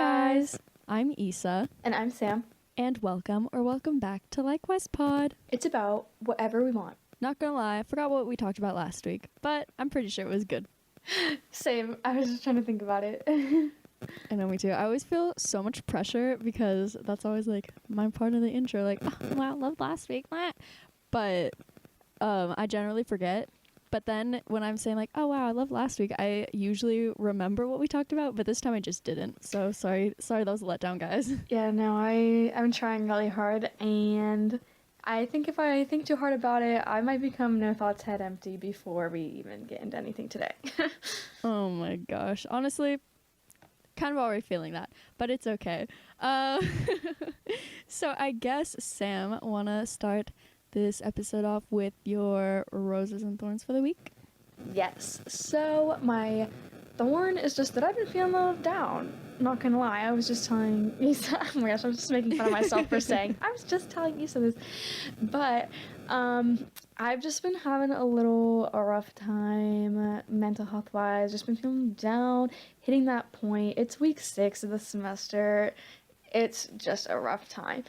guys! I'm Issa. And I'm Sam. And welcome back to Likewise Pod. It's about whatever we want. Not gonna lie, I forgot what we talked about last week, but I'm pretty sure it was good. Same. I was just trying to think about it. I know, me too. I always feel so much pressure because that's always like my part of the intro, like, oh, wow, I loved last week. But I generally forget. But then when I'm saying like, oh wow, I loved last week, I usually remember what we talked about, but this time I just didn't. So sorry that was a letdown, guys. Yeah, no, I'm trying really hard, and I think if I think too hard about it, I might become no thoughts head empty before we even get into anything today. Oh my gosh. Honestly, kind of already feeling that, but it's okay. So I guess, Sam, wanna start this episode off with your roses and thorns for the week? Yes. So my thorn is just that I've been feeling a little down. Not gonna lie, I was just telling Issa. Oh my gosh, I'm just making fun of myself for saying I was just telling Issa this, but I've just been having a rough time mental health wise. Just been feeling down, hitting that point. It's week 6 of the semester. It's just a rough time.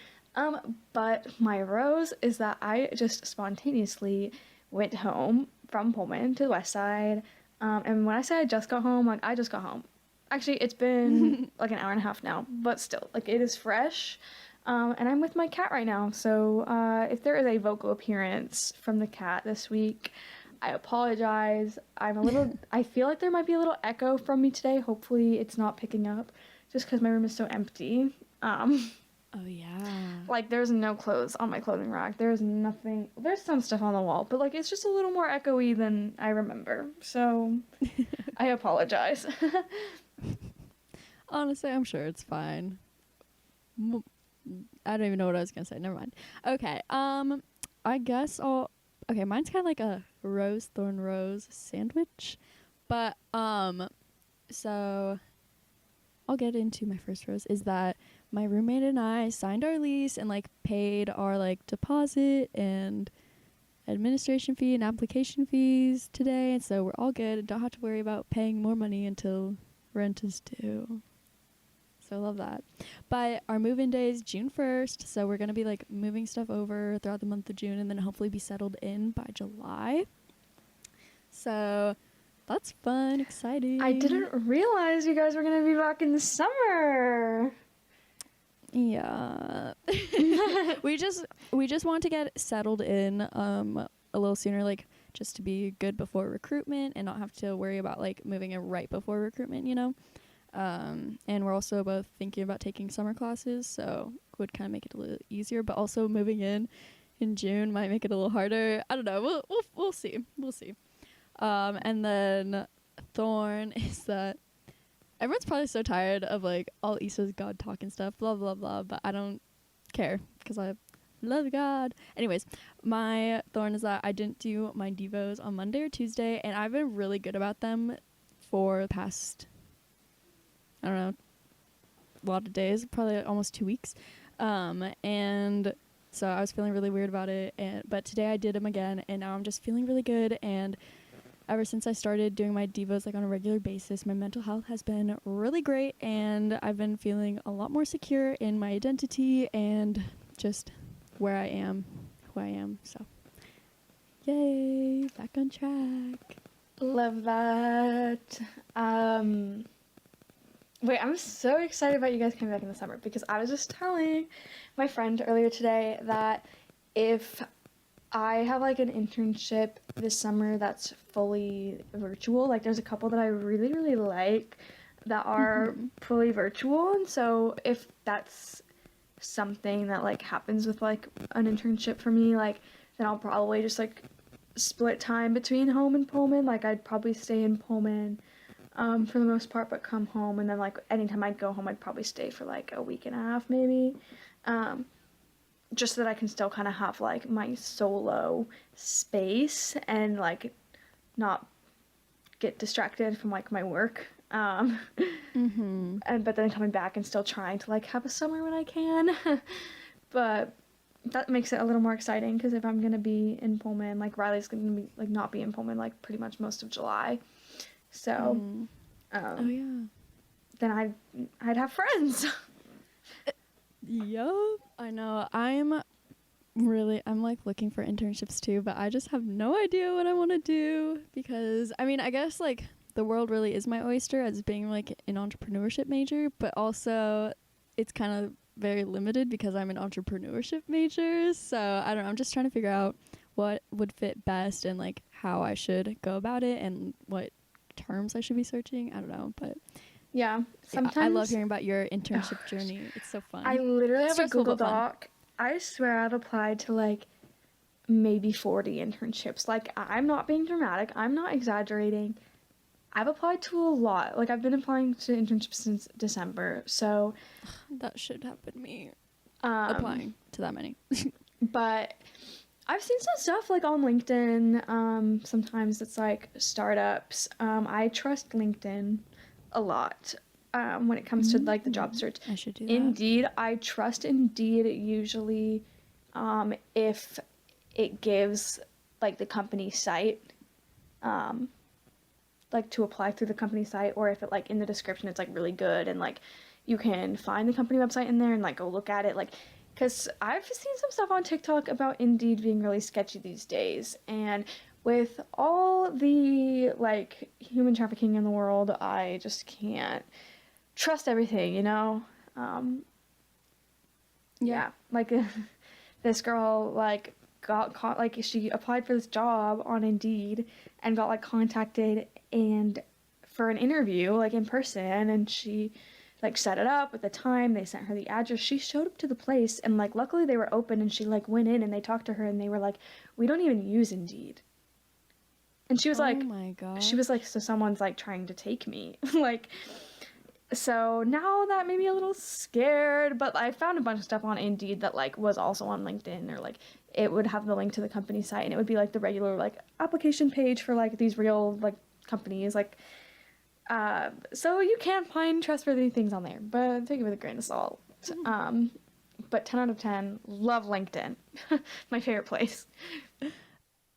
But my rose is that I just spontaneously went home from Pullman to the west side. And when I say I just got home, like, I just got home. Actually, it's been like an hour and a half now, but still, like, it is fresh. And I'm with my cat right now. So if there is a vocal appearance from the cat this week, I apologize. I feel like there might be a little echo from me today. Hopefully it's not picking up just because my room is so empty. Oh yeah. Like, there's no clothes on my clothing rack. There's nothing. There's some stuff on the wall, but, like, it's just a little more echoey than I remember. So, I apologize. Honestly, I'm sure it's fine. I don't even know what I was gonna say. Never mind. Okay. I guess okay, mine's kind of like a rose, thorn, rose sandwich. But, so I'll get into my first rose is that my roommate and I signed our lease and like paid our like deposit and administration fee and application fees today, and so we're all good. Don't have to worry about paying more money until rent is due. So I love that. But our move-in day is June 1st, so we're gonna be like moving stuff over throughout the month of June and then hopefully be settled in by July. So that's fun, exciting. I didn't realize you guys were going to be back in the summer. Yeah. we just want to get settled in a little sooner, like just to be good before recruitment and not have to worry about like moving in right before recruitment, you know. And we're also both thinking about taking summer classes, so it would kind of make it a little easier, but also moving in June might make it a little harder. I don't know. We'll see. And then thorn is that everyone's probably so tired of like all Issa's God talk and stuff, blah blah blah, but I don't care because I love God. Anyways, my thorn is that I didn't do my devos on Monday or Tuesday, and I've been really good about them for the past, I don't know, a lot of days, probably almost 2 weeks. And so I was feeling really weird about it, but today I did them again, and now I'm just feeling really good. And ever since I started doing my devos like on a regular basis, my mental health has been really great, and I've been feeling a lot more secure in my identity and just where I am, who I am. So yay, back on track. Love that. Wait, I'm so excited about you guys coming back in the summer because I was just telling my friend earlier today that if I have like an internship this summer that's fully virtual, like there's a couple that I really, really like that are fully virtual, and so if that's something that like happens with like an internship for me, like then I'll probably just like split time between home and Pullman. Like I'd probably stay in Pullman for the most part, but come home, and then like anytime I'd go home I'd probably stay for like a week and a half maybe, just so that I can still kind of have like my solo space and like not get distracted from like my work, and but then coming back and still trying to like have a summer when I can. But that makes it a little more exciting because if I'm gonna be in Pullman, like Riley's gonna be like not be in Pullman like pretty much most of July, so oh yeah, then I'd have friends. Yup. I know. I'm like looking for internships too, but I just have no idea what I want to do because I mean, I guess like the world really is my oyster as being like an entrepreneurship major, but also it's kind of very limited because I'm an entrepreneurship major. So I don't know. I'm just trying to figure out what would fit best and like how I should go about it and what terms I should be searching. I don't know, but Yeah, sometimes I love hearing about your internship journey. It's so fun. I literally have a Stressful, Google but fun. Doc. I swear I've applied to like maybe 40 internships. Like, I'm not being dramatic. I'm not exaggerating. I've applied to a lot. Like, I've been applying to internships since December. So That should have been me applying to that many. but I've seen some stuff like on LinkedIn. Sometimes it's like startups. I trust LinkedIn a lot when it comes to like the job search. I should do that. Indeed, I trust Indeed usually if it gives like the company site, like to apply through the company site, or if it like in the description it's like really good and like you can find the company website in there and like go look at it, like because I've seen some stuff on TikTok about Indeed being really sketchy these days, and with all the like human trafficking in the world, I just can't trust everything, you know? Yeah, like this girl like got caught, like she applied for this job on Indeed and got like contacted and for an interview like in person, and she like set it up with the time, they sent her the address, she showed up to the place, and like luckily they were open and she like went in and they talked to her and they were like, we don't even use Indeed. And she was like, oh my god. she was like, so someone's like trying to take me. Like, so now that made me a little scared, but I found a bunch of stuff on Indeed that like was also on LinkedIn, or like it would have the link to the company site and it would be like the regular like application page for like these real like companies, like so you can find trustworthy things on there, but take it with a grain of salt. But 10 out of 10, love LinkedIn. My favorite place.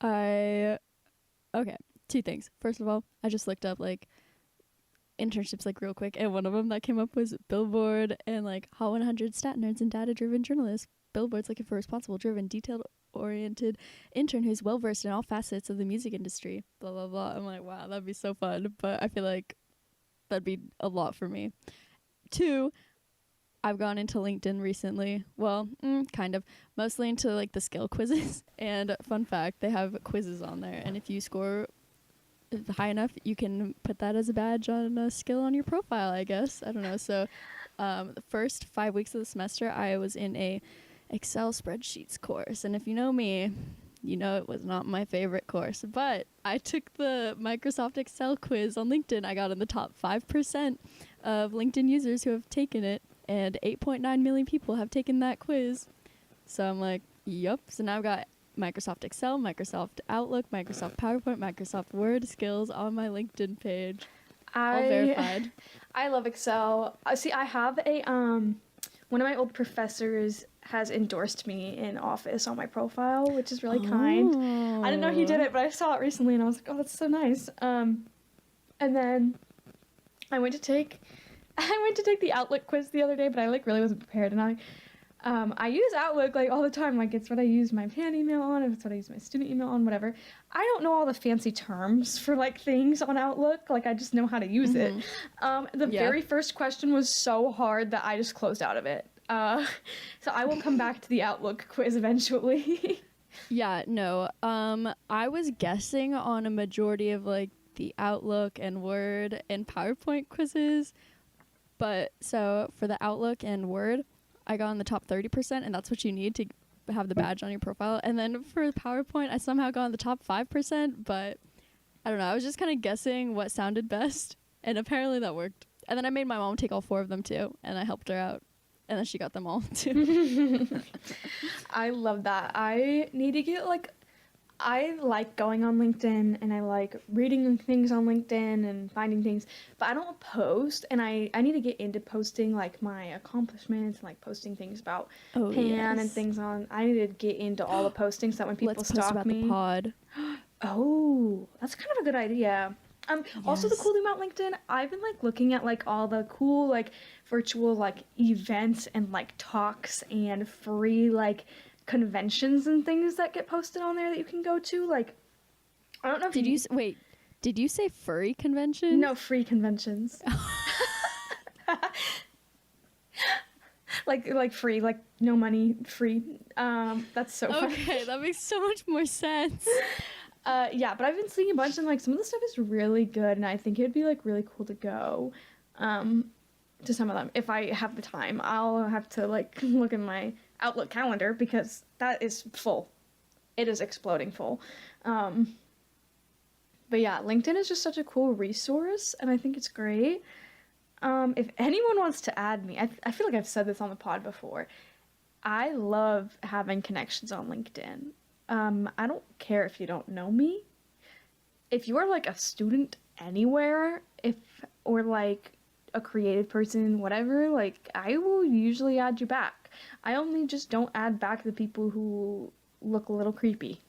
Okay, two things. First of all, I just looked up like internships like real quick, and one of them that came up was Billboard and like Hot 100 stat nerds and data-driven journalists. Billboard's looking for a responsible, driven, detailed-oriented intern who's well-versed in all facets of the music industry. Blah, blah, blah. I'm like, wow, that'd be so fun, but I feel like that'd be a lot for me. Two, I've gone into LinkedIn recently. Well, kind of. Mostly into like the skill quizzes. And fun fact, they have quizzes on there, and if you score high enough, you can put that as a badge on a skill on your profile, I guess. I don't know. So the first 5 weeks of the semester, I was in a Excel spreadsheets course, and if you know me, you know it was not my favorite course, but I took the Microsoft Excel quiz on LinkedIn. I got in the top 5% of LinkedIn users who have taken it, and 8.9 million people have taken that quiz. So I'm like, yup. So now I've got Microsoft Excel, Microsoft Outlook, Microsoft PowerPoint, Microsoft Word skills on my LinkedIn page. All verified. I love Excel. See, I have a one of my old professors has endorsed me in Office on my profile, which is really kind. I didn't know he did it, but I saw it recently and I was like, oh, that's so nice. And then I went to take the Outlook quiz the other day, but I like really wasn't prepared, and I use Outlook like all the time. Like, it's what I use my fan email on, if it's what I use my student email on, whatever. I don't know all the fancy terms for like things on Outlook. Like, I just know how to use it. The very first question was so hard that I just closed out of it. So I will come back to the Outlook quiz eventually. Yeah, no. I was guessing on a majority of like the Outlook and Word and PowerPoint quizzes. But so for the Outlook and Word, I got in the top 30%, and that's what you need to have the badge on your profile. And then for PowerPoint, I somehow got in the top 5%, but I don't know. I was just kind of guessing what sounded best, and apparently that worked. And then I made my mom take all 4 of them too, and I helped her out. And then she got them all too. I love that. I need to get I like going on LinkedIn and I like reading things on LinkedIn and finding things, but I don't post, and I need to get into posting like my accomplishments and like posting things about Pan and things on. I need to get into all the postings so that when people Let's stalk post about me. the pod. Oh, that's kind of a good idea. Also, the Yes. cool thing about LinkedIn, I've been like looking at like all the cool like virtual like events and like talks and free like conventions and things that get posted on there that you can go to. Like, I don't know if Did you wait? Did you say furry convention? no, free conventions. like free, like no money, free. That's so funny. Okay, that makes so much more sense. Yeah, but I've been seeing a bunch and like some of the stuff is really good and I think it would be like really cool to go to some of them if I have the time. I'll have to like look in my Outlook calendar because that is full. It is exploding full. But yeah, LinkedIn is just such a cool resource and I think it's great. If anyone wants to add me, I feel like I've said this on the pod before. I love having connections on LinkedIn. I don't care if you don't know me. If you are like a student anywhere, or like a creative person, whatever, like I will usually add you back. I only just don't add back the people who look a little creepy.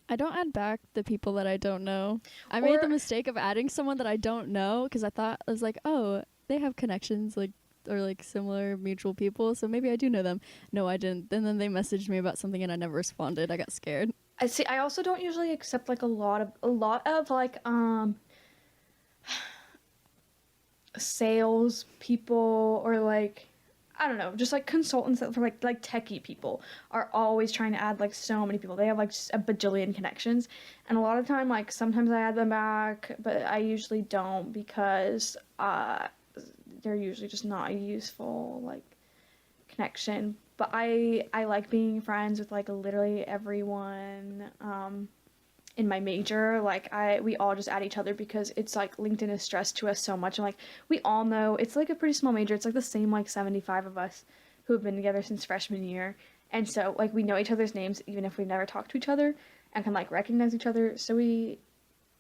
I don't add back the people that I don't know. I made the mistake of adding someone that I don't know because I was like, oh, they have connections, like, or like similar mutual people, so maybe I do know them. No, I didn't. And then they messaged me about something and I never responded. I got scared. I see. I also don't usually accept like a lot of like sales people or like I don't know, just like consultants that for like techie people are always trying to add like so many people. They have like a bajillion connections, and a lot of time like sometimes I add them back, but I usually don't because they're usually just not a useful like connection. But I like being friends with like literally everyone in my major. Like we all just add each other because it's like LinkedIn is stressed to us so much, and like we all know it's like a pretty small major. It's like the same like 75 of us who have been together since freshman year, and so like we know each other's names even if we've never talked to each other and can like recognize each other.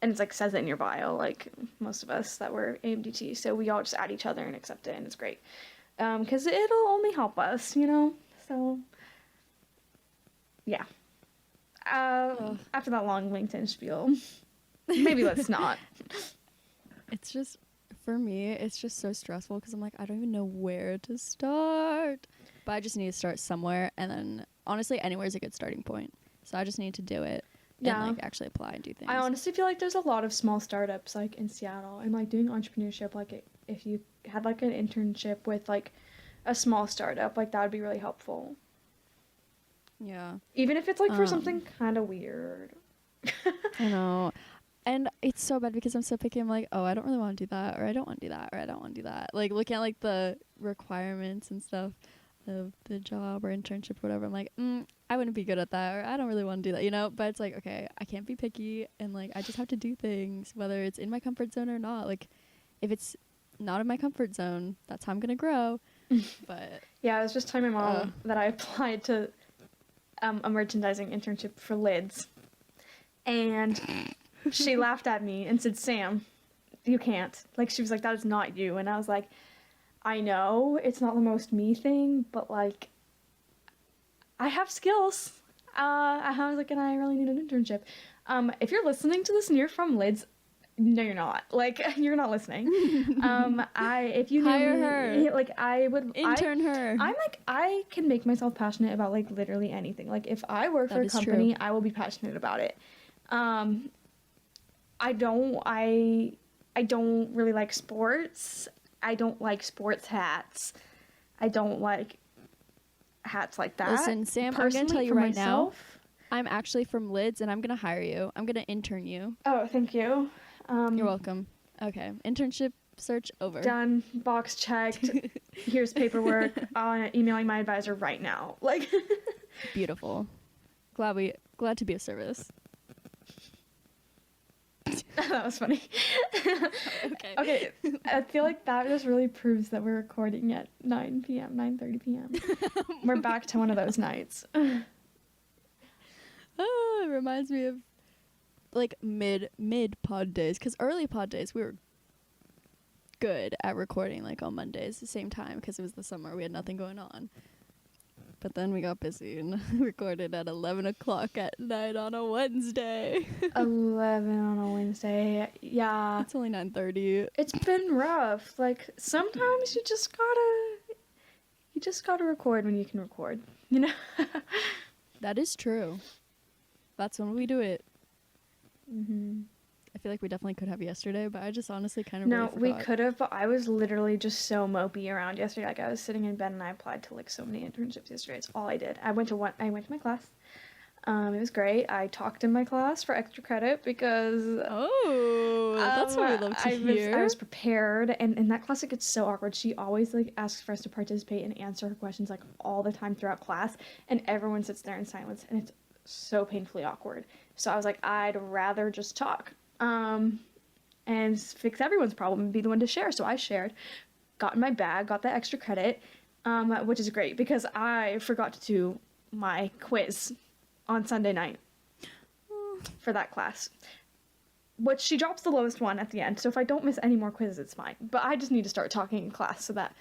And it's like says it in your bio, like most of us that were AMDT, so we all just add each other and accept it, and it's great because it'll only help us, you know. So yeah. After that long LinkedIn spiel, maybe let's not. It's just, for me, it's just so stressful because I'm like, I don't even know where to start. But I just need to start somewhere, and then honestly, anywhere is a good starting point. So I just need to do it and like actually apply and do things. I honestly feel like there's a lot of small startups like in Seattle and like doing entrepreneurship. Like if you had like an internship with like a small startup, like that would be really helpful. Yeah. Even if it's like for something kind of weird. I know. And it's so bad because I'm so picky. I'm like, oh, I don't really want to do that, or I don't want to do that, or I don't want to do that. Like looking at like the requirements and stuff of the job or internship or whatever, I'm like, I wouldn't be good at that, or I don't really want to do that, you know? But it's like, okay, I can't be picky, and like I just have to do things, whether it's in my comfort zone or not. Like if it's not in my comfort zone, that's how I'm gonna grow. But yeah, I was just telling my mom that I applied to a merchandising internship for Lids, and she laughed at me and said, Sam, you can't. Like, she was like, that is not you. And I was like, I know it's not the most me thing, but like, I have skills. I was like, and I really need an internship. If you're listening to this and you're from Lids, no, you're not. Like, you're not listening. If you hire me, her, like, I would intern her. I'm like, I can make myself passionate about like literally anything. Like, if I work for a company, I will be passionate about it. I don't really like sports. I don't like sports hats. I don't like hats like that. Listen, Sam, I'm going to tell you right now, I'm actually from Lids and I'm going to hire you. I'm going to intern you. Oh, thank you. You're welcome. Okay. Internship search over. Done. Box checked. Here's paperwork. Emailing my advisor right now. Like beautiful. Glad to be of service. That was funny. Okay. I feel like that just really proves that we're recording at 9 p.m., 9:30 p.m. We're back to one of those nights. Oh, it reminds me of like mid pod days, because early pod days we were good at recording like on Mondays the same time because it was the summer, we had nothing going on. But then we got busy and recorded at 11 o'clock at night on a Wednesday. 11 on a Wednesday. Yeah. It's only 9:30. It's been rough. Like, sometimes you just gotta record when you can record, you know? That is true. That's when we do it. Mm-hmm. I feel like we definitely could have yesterday, but I just honestly kind of No, really we forgot. could have, but I was literally just so mopey around yesterday. Like, I was sitting in bed and I applied to like so many internships yesterday. It's all I did. I went to my class. It was great. I talked in my class for extra credit because that's what we love to hear. I was prepared, and in that class it gets so awkward. She always like asks for us to participate and answer her questions like all the time throughout class, and everyone sits there in silence, and it's so painfully awkward. So I was like, I'd rather just talk. And fix everyone's problem and be the one to share. So I shared, got in my bag, got that extra credit, which is great because I forgot to do my quiz on Sunday night for that class, which she drops the lowest one at the end. So if I don't miss any more quizzes, it's fine. But I just need to start talking in class so that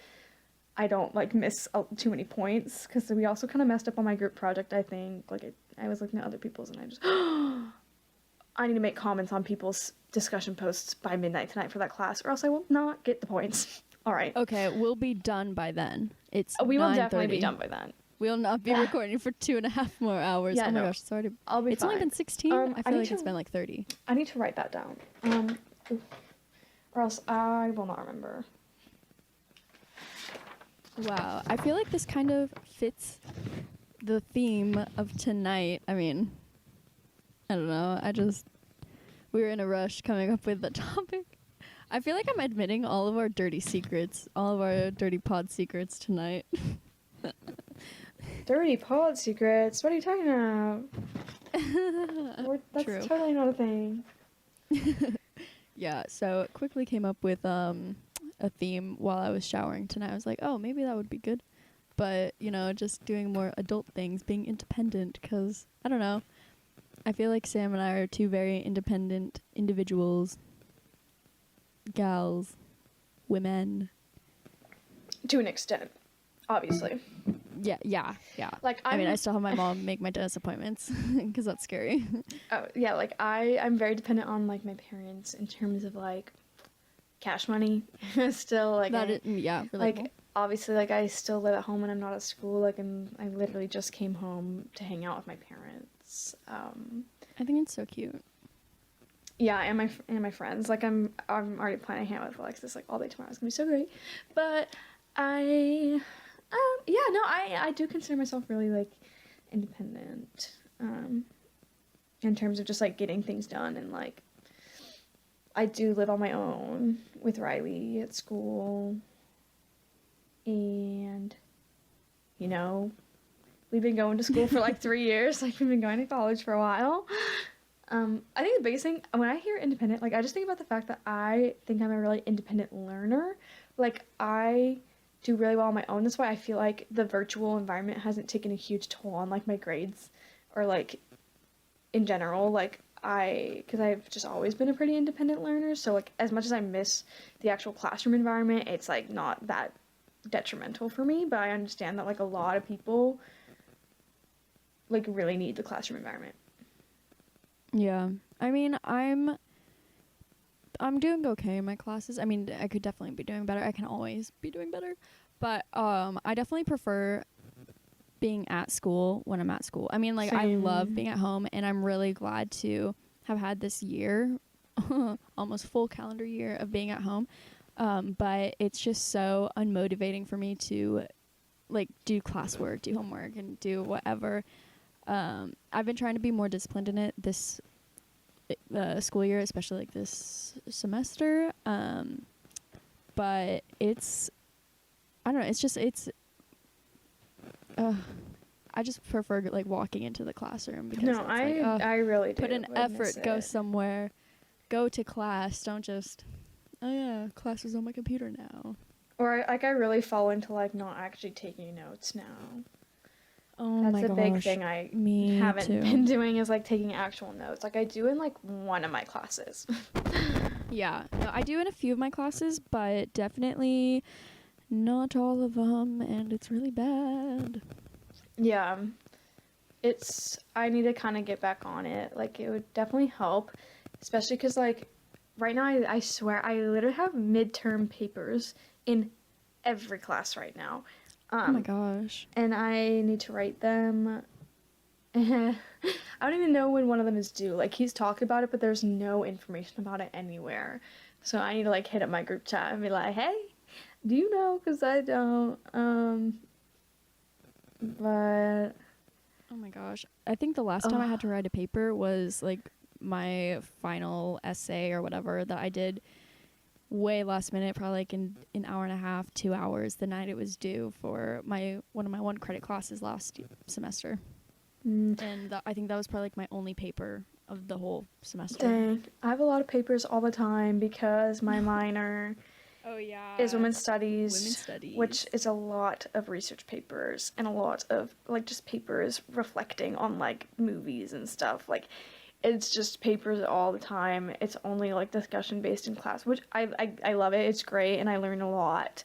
I don't like miss too many points, because we also kind of messed up on my group project. I think like I was looking at other people's and I just I need to make comments on people's discussion posts by midnight tonight for that class, or else I will not get the points. All right. Okay, we'll be done by then. It's We will 9:30. definitely be done by then. We'll not be recording for 2.5 more hours. Yeah, oh my no. gosh, it's already. I'll be It's fine. only been 16. I I feel need like it's to- been like 30. I need to write that down. Or else I will not remember. Wow, I feel like this kind of fits the theme of tonight. I mean, I don't know. We were in a rush coming up with the topic. I feel like I'm admitting all of our dirty secrets, all of our dirty pod secrets tonight. Dirty pod secrets? What are you talking about? That's True. totally not a thing. Yeah, so quickly came up with a theme while I was showering tonight. I was like, oh, maybe that would be good. But, just doing more adult things, being independent, because, I don't know. I feel like Sam and I are two very independent individuals. Gals. Women. To an extent, obviously. Yeah. Like, I still have my mom make my dentist appointments, because that's scary. Oh, yeah, like, I'm very dependent on, like, my parents in terms of, like, cash money. Still, like, relatable. like, obviously, like, I still live at home when I'm not at school, like, and I literally just came home to hang out with my parents. I think it's so cute. Yeah, and my friends. Like, I'm already planning to hang out with Alexis, like, all day tomorrow. It's gonna be so great. But I do consider myself really, like, independent, in terms of just, like, getting things done, and, like, I do live on my own with Riley at school, and, we've been going to school for, like, 3 years, like, we've been going to college for a while. I think the biggest thing, when I hear independent, like, I just think about the fact that I think I'm a really independent learner. Like, I do really well on my own. That's why I feel like the virtual environment hasn't taken a huge toll on, like, my grades or, like, in general. Like, because I've just always been a pretty independent learner. So, like, as much as I miss the actual classroom environment, it's, like, not that detrimental for me. But I understand that, like, a lot of people, like, really need the classroom environment. Yeah. I mean, I'm doing okay in my classes. I mean, I could definitely be doing better. I can always be doing better. But I definitely prefer being at school when I'm at school. I mean, like, Same. I love being at home, and I'm really glad to have had this year, almost full calendar year of being at home. But it's just so unmotivating for me to, like, do classwork, do homework, and do whatever. I've been trying to be more disciplined in it this school year, especially, like, this semester. But I don't know, I just prefer, like, walking into the classroom, because No, I really do. put an I effort, miss go it. somewhere, go to class, don't just, oh yeah, class is on my computer now. Or, I really fall into, like, not actually taking notes now. Oh That's my a gosh. big thing I Me haven't too. been doing, is, like, taking actual notes. Like, I do in, like, one of my classes. Yeah, no, I do in a few of my classes, but definitely not all of them, and it's really bad. Yeah. I need to kind of get back on it. Like, it would definitely help, especially because, like, right now, I swear, I literally have midterm papers in every class right now. Oh my gosh. And I need to write them. I don't even know when one of them is due. Like, he's talked about it, but there's no information about it anywhere. So I need to, like, hit up my group chat and be like, hey, do you know? Because I don't. But Oh my gosh. I think the last time I had to write a paper was like my final essay or whatever that I did way last minute, probably like in an hour and a half, 2 hours the night it was due for one of my one credit classes last semester. And I think that was probably like my only paper of the whole semester. dang, I have a lot of papers all the time because my minor is women's studies, which is a lot of research papers and a lot of like just papers reflecting on like movies and stuff. Like, it's just papers all the time. It's only like discussion based in class, which I love it. It's great and I learn a lot.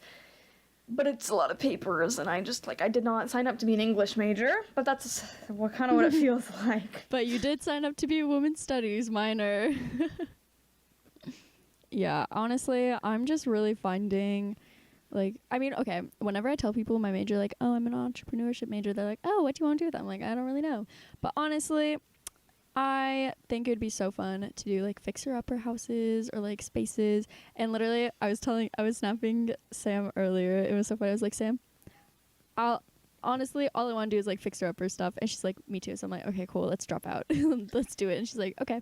But it's a lot of papers, and I did not sign up to be an English major, but that's kind of what it feels like. But you did sign up to be a women's studies minor. Yeah, honestly, I'm just really finding, like, I mean, okay, whenever I tell people my major, like, oh, I'm an entrepreneurship major, they're like, oh, what do you want to do with that? I'm like, I don't really know. But honestly, I think it would be so fun to do like fixer-upper houses or like spaces. And literally, I was snapping Sam earlier. It was so funny. I was like, Sam, honestly, all I want to do is like fixer-upper stuff. And she's like, me too. So I'm like, okay, cool. Let's drop out. Let's do it. And she's like, okay.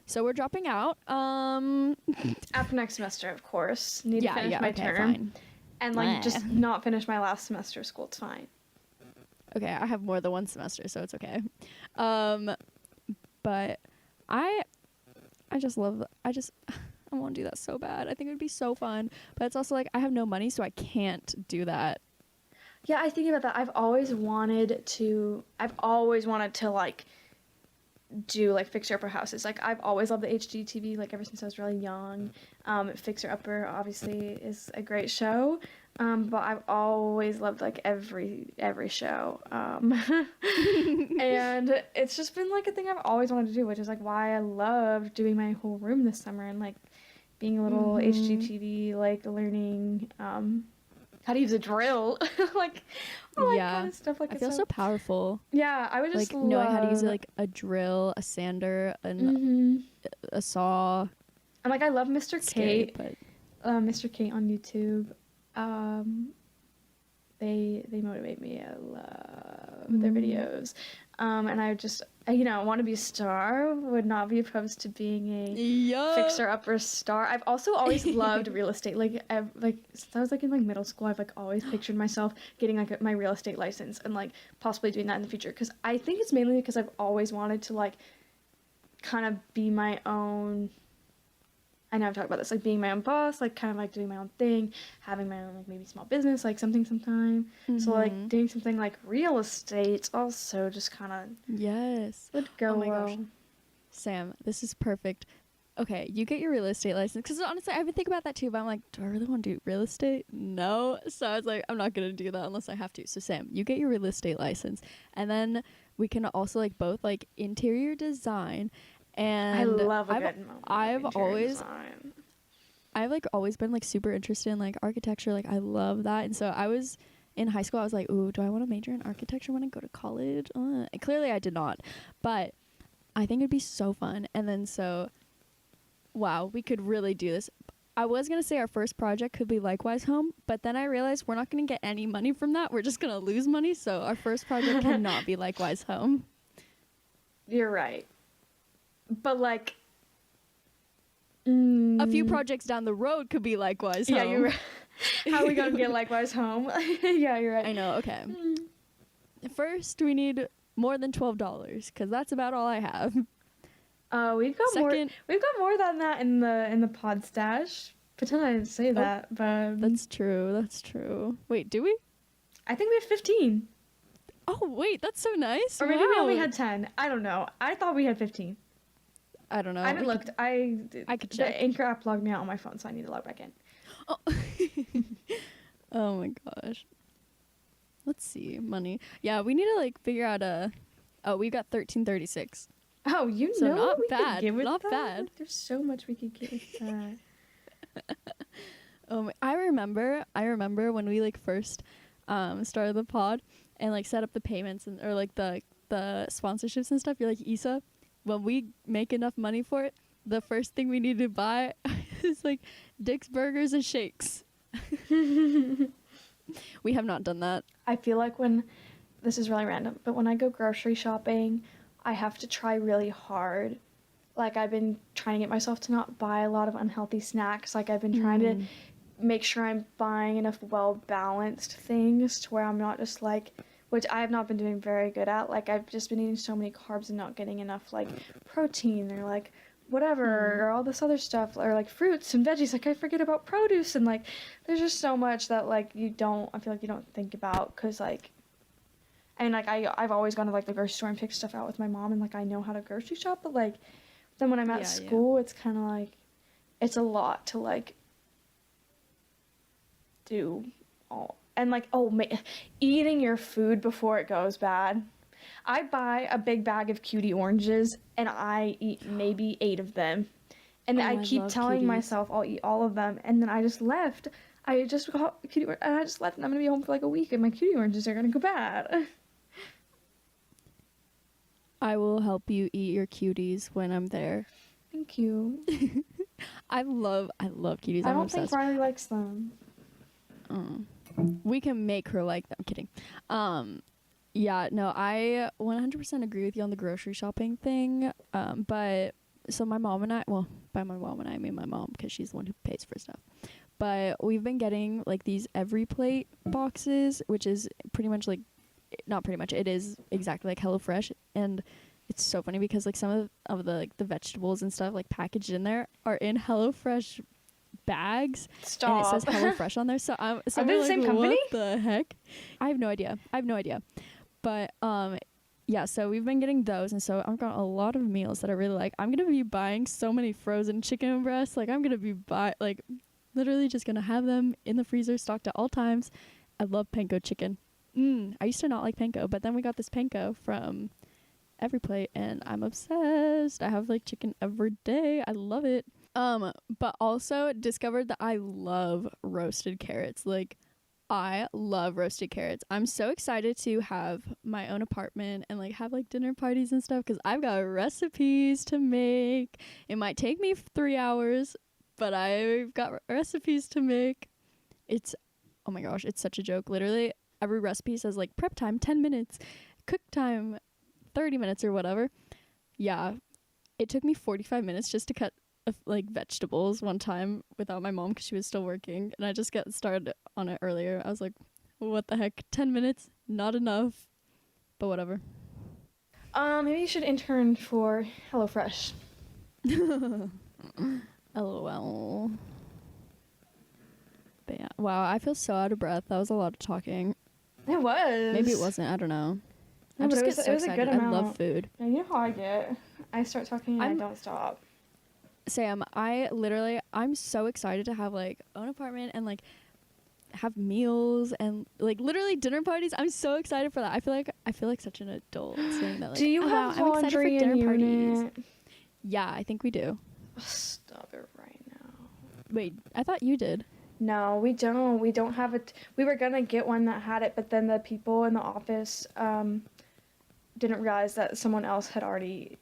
So we're dropping out. After next semester, of course. Need to finish my term. Fine. And like just not finish my last semester of school. It's fine. Okay, I have more than one semester, so it's okay. But I want to do that so bad. I think it would be so fun. But it's also like I have no money, so I can't do that. Yeah, I think about that. I've always wanted to like do like fixer upper houses. Like, I've always loved the HGTV, like ever since I was really young. Fixer Upper obviously is a great show. But I've always loved like every show. And it's just been like a thing I've always wanted to do, which is like why I loved doing my whole room this summer and like being a little HGTV, like learning how to use a drill, like all that kind of stuff. Like, I feel so powerful. Yeah, I would just like knowing how to use like a drill, a sander, and a saw. And like I love Mr. Kate, but Mr. Kate on YouTube. They motivate me. I love their videos. And I just, want to be a star. Would not be opposed to being a fixer-upper star. I've also always loved real estate. Like since I was like in like middle school, I've like always pictured myself getting like my real estate license and like possibly doing that in the future. Because I think it's mainly because I've always wanted to like kind of be my own. I know I've talked about this, like being my own boss, like kind of like doing my own thing, having my own like maybe small business, like something sometime. So like doing something like real estate also just kind of would go well. Gosh. Sam, this is perfect. Okay, you get your real estate license, because honestly I've been thinking about that too, but I'm like, do I really want to do real estate? No. So I was like, I'm not gonna do that unless I have to. So Sam, you get your real estate license, and then we can also like both like interior design. And I love a good moment. I've like always been like super interested in like architecture. Like I love that. And so I was in high school, I was like, ooh, do I want to major in architecture when I go to college? And clearly I did not, but I think it'd be so fun. And then so, wow, we could really do this. I was going to say our first project could be Likewise Home, but then I realized we're not going to get any money from that. We're just going to lose money. So our first project cannot be Likewise Home. You're right. But like a few projects down the road could be Likewise Home. Yeah, you're right. How are we gonna get Likewise Home? Yeah, you're right. I know. Okay. First, we need more than $12 because that's about all I have. We've got more. We've got more than that in the pod stash. Pretend I didn't say that, but that's true. That's true. Wait, do we? I think we have 15. Oh wait, that's so nice. Or maybe we only had 10. I don't know. I thought we had 15. I don't know. I haven't looked. I could check. The Anchor app logged me out on my phone, so I need to log back in. Oh, oh my gosh. Let's see, money. Yeah, we need to like figure out oh, we got 1336. Oh, So know not what we bad, could get with not that? bad. Like, there's so much we could get with that. I remember when we like first started the pod and like set up the payments and or like the sponsorships and stuff. You're like, Issa, when we make enough money for it, the first thing we need to buy is like Dick's Burgers and Shakes. We have not done that. I feel like this is really random, but when I go grocery shopping, I have to try really hard. Like, I've been trying to get myself to not buy a lot of unhealthy snacks. Like, I've been trying to make sure I'm buying enough well-balanced things to where I'm not just like, which I have not been doing very good at. Like, I've just been eating so many carbs and not getting enough, like, protein or, like, whatever, or all this other stuff, or, like, fruits and veggies. Like, I forget about produce, and, like, there's just so much that, like, I feel like you don't think about, because, like, I mean, like, I've always gone to, like, the grocery store and picked stuff out with my mom, and, like, I know how to grocery shop, but, like, then when I'm at school, it's kind of, like, it's a lot to, like, do all. And, like, eating your food before it goes bad. I buy a big bag of cutie oranges, and I eat maybe 8 of them. And I keep telling myself I'll eat all of them, and then I just left. I just got cutie oranges, and I just left, and I'm going to be home for, like, a week, and my cutie oranges are going to go bad. I will help you eat your cuties when I'm there. Thank you. I love cuties. I don't think Riley likes them. We can make her like them. I'm kidding. Yeah, no, I 100% agree with you on the grocery shopping thing. But so my mom and I, well, by my mom and I mean my mom because she's the one who pays for stuff. But we've been getting like these every plate boxes, which is pretty much like, not pretty much, it is exactly like HelloFresh, and it's so funny because like some of the like the vegetables and stuff like packaged in there are in HelloFresh bags. Stop. And it says HelloFresh on there. So I'm Are they the same company? What the heck? I have no idea. But yeah, so we've been getting those, and so I've got a lot of meals that I really like. I'm gonna be buying so many frozen chicken breasts. Like I'm gonna be literally just gonna have them in the freezer stocked at all times. I love panko chicken. I used to not like panko, but then we got this panko from Every Plate, and I'm obsessed. I have like chicken every day. I love it. But also discovered that I love roasted carrots. Like, I love roasted carrots. I'm so excited to have my own apartment and like have like dinner parties and stuff because I've got recipes to make. It might take me 3 hours, but I've got recipes to make. Oh my gosh, it's such a joke. Literally, every recipe says like prep time 10 minutes, cook time 30 minutes or whatever. Yeah, it took me 45 minutes just to cut like vegetables one time without my mom because she was still working, and I just got started on it earlier. I was like, what the heck, 10 minutes, not enough, but whatever. Maybe you should intern for HelloFresh. LOL. But yeah, wow, I feel so out of breath. That was a lot of talking. It was. Maybe it wasn't, I don't know. No, I just get so it was excited. A good amount. I love food. Yeah, you know how I get. I start talking and I don't stop. Sam, I'm so excited to have like own apartment and like have meals and like literally dinner parties. I'm so excited for that. I feel like such an adult saying that. Like, do you have I'm excited for dinner parties? Unit? Yeah, I think we do. Stop it right now. Wait, I thought you did. No, we don't. We don't have it. We were gonna get one that had it, but then the people in the office didn't realize that someone else had already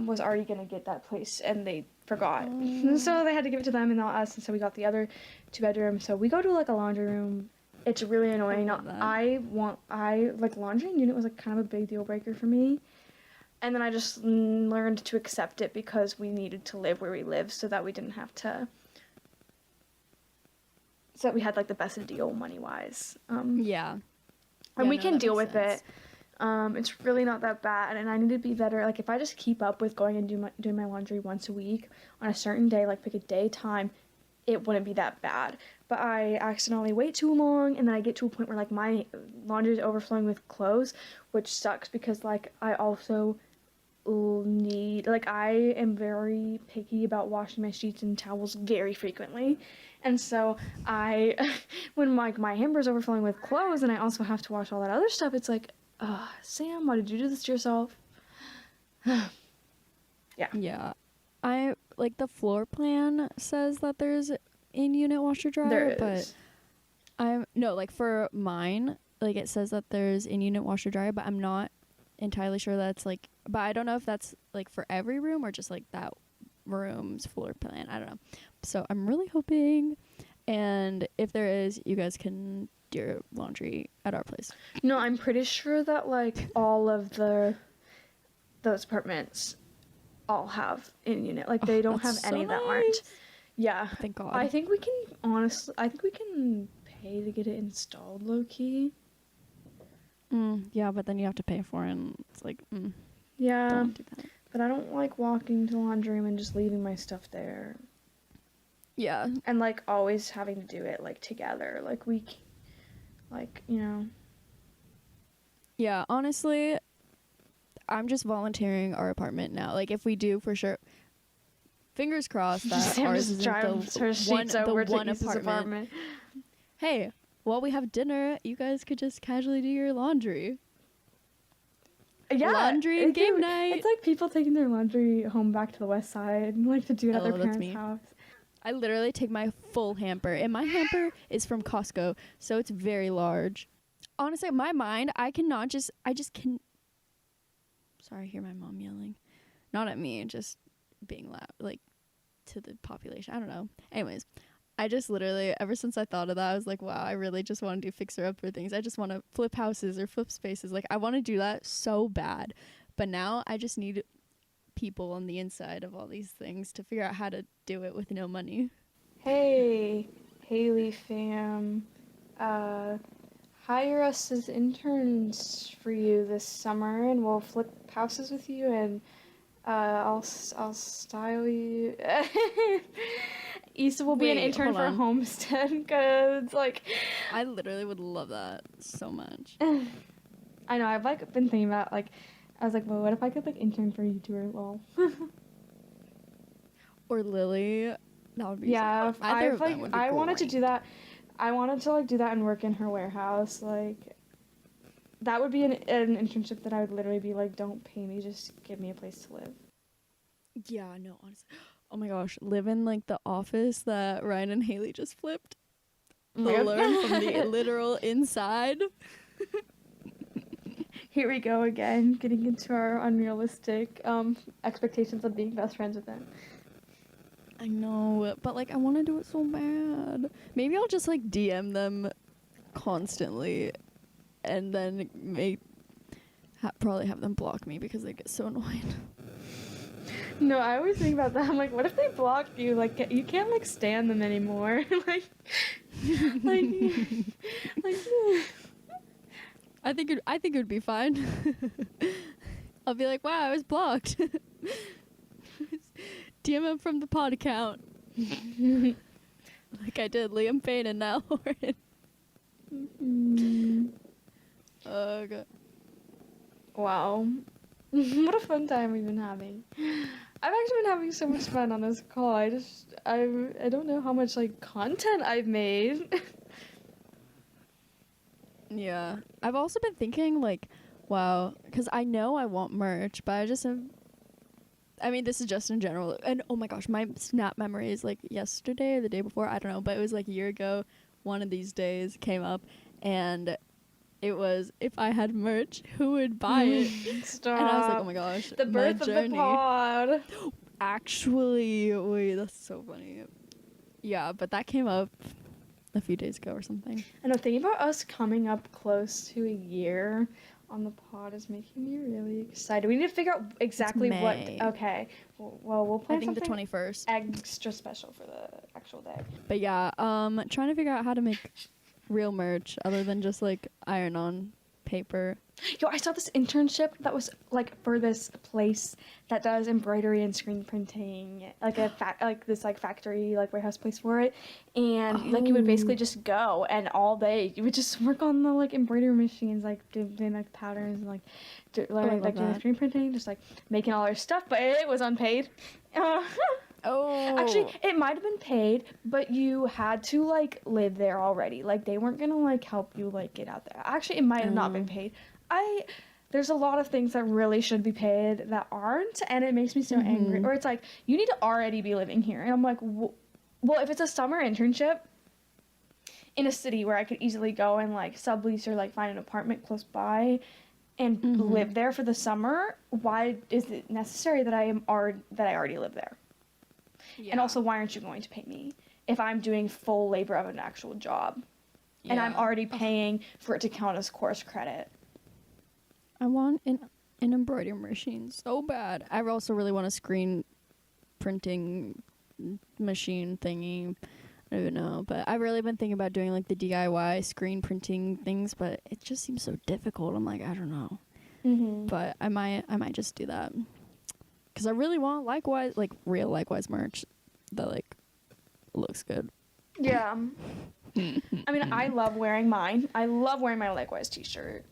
was already gonna get that place, and they forgot. So they had to give it to them and not us, and so we got the other 2 bedrooms. So we go to like a laundry room. It's really annoying. Laundry unit was like kind of a big deal breaker for me. And then I just learned to accept it because we needed to live where we live so that we didn't have to, so that we had like the best deal money-wise. Yeah. And we can deal with it. It's really not that bad, and I need to be better. Like, if I just keep up with going and doing my laundry once a week on a certain day, like pick a day time, it wouldn't be that bad. But I accidentally wait too long, and then I get to a point where like my laundry is overflowing with clothes, which sucks because like I also need, like, I am very picky about washing my sheets and towels very frequently. And so I, when my hamper's overflowing with clothes and I also have to wash all that other stuff, it's like, Sam, why did you do this to yourself? Yeah. Yeah. I like the floor plan says that there's in-unit washer dryer, but I'm no, like for mine, like it says that there's in-unit washer dryer, but I'm not entirely sure that's like, but I don't know if that's like for every room or just like that room's floor plan. I don't know. So I'm really hoping, and if there is, you guys can do your laundry at our place. No, I'm pretty sure that like all of those apartments all have in-unit. Like they don't have any that aren't. Yeah. Thank God. I think we can pay to get it installed low key. Yeah, but then you have to pay for it, and it's like, yeah. Don't do that. But I don't like walking to the laundry room and just leaving my stuff there. Yeah. And like always having to do it like together. Like you know. Yeah, honestly, I'm just volunteering our apartment now. Like if we do, for sure. Fingers crossed that Sam ours just isn't drives her sheets over to Lisa's apartment. Hey, while we have dinner, you guys could just casually do your laundry. Yeah, laundry and game night. It's like people taking their laundry home back to the west side and like to do it at their parents' house. I literally take my full hamper, and my hamper is from Costco, so it's very large. Honestly, in my mind, I just can. Sorry, I hear my mom yelling. Not at me, just being loud, like to the population. I don't know. Anyways, I just literally, ever since I thought of that, I was like, wow, I really just want to do fixer-upper things. I just want to flip houses or flip spaces. Like, I want to do that so bad. But now I just need people on the inside of all these things to figure out how to do it with no money. Hey, Haley fam. Hire us as interns for you this summer, and we'll flip houses with you, and I'll style you. Issa will be an intern for Homestead, because like I literally would love that so much. I know, I've like been thinking about like, I was like, well, what if I could like intern for YouTuber? Lol. Or Lily. That would be yeah. So fun. I wanted to do that. I wanted to like do that and work in her warehouse. Like that would be an internship that I would literally be like, don't pay me, just give me a place to live. Yeah, no, honestly. Oh my gosh, live in like the office that Ryan and Haley just flipped. They'll learn from the literal inside. Here we go again, getting into our unrealistic expectations of being best friends with them. I know, but like I want to do it so bad. Maybe I'll just like DM them constantly, and then probably have them block me because they get so annoyed. No, I always think about that. I'm like, what if they block you? Like, you can't like stand them anymore. like. I think it would be fine. I'll be like, wow, I was blocked. DM him from the pod account. Like I did Liam Payne and Niall Horan. Oh god. Wow. What a fun time we've been having. I've actually been having so much fun on this call. I don't know how much like content I've made. Yeah. I've also been thinking like, wow, because I know I want merch, but this is just in general. And oh my gosh, my Snap memory is like yesterday or the day before, I don't know, but it was like a year ago, one of these days came up, and it was, if I had merch, who would buy it? Stop. And I was like, oh my gosh, the birth of the pod. Actually, wait, that's so funny. Yeah, but that came up a few days ago or something. And the thing about us coming up close to a year on the pod is making me really excited. We need to figure out exactly what. Okay. Well, we'll plan something. I think the 21st. Extra special for the actual day. But yeah, trying to figure out how to make real merch other than just like iron on paper. Yo, I saw this internship that was like for this place that does embroidery and screen printing, like like this like factory like warehouse place for it, and like you would basically just go and all day you would just work on the like embroidery machines, like doing like patterns and like learning like doing screen printing, just like making all our stuff, but it was unpaid. Oh. Actually, it might have been paid, but you had to like live there already. Like they weren't gonna like help you like get out there. Actually, it might have not been paid. There's a lot of things that really should be paid that aren't, and it makes me so angry. Or it's like, you need to already be living here. And I'm like, well, if it's a summer internship in a city where I could easily go and like sublease or like find an apartment close by and live there for the summer, why is it necessary that I already live there? Yeah. And also, why aren't you going to pay me if I'm doing full labor of an actual job? Yeah. And I'm already paying for it to count as course credit. I want an embroidery machine so bad. I also really want a screen printing machine thingy. I don't even know, but I've really been thinking about doing like the DIY screen printing things, but it just seems so difficult. I'm like, I don't know. But I might just do that because I really want likewise, like real likewise merch that like looks good. Yeah. I mean, I love wearing mine. I love wearing my likewise t-shirt.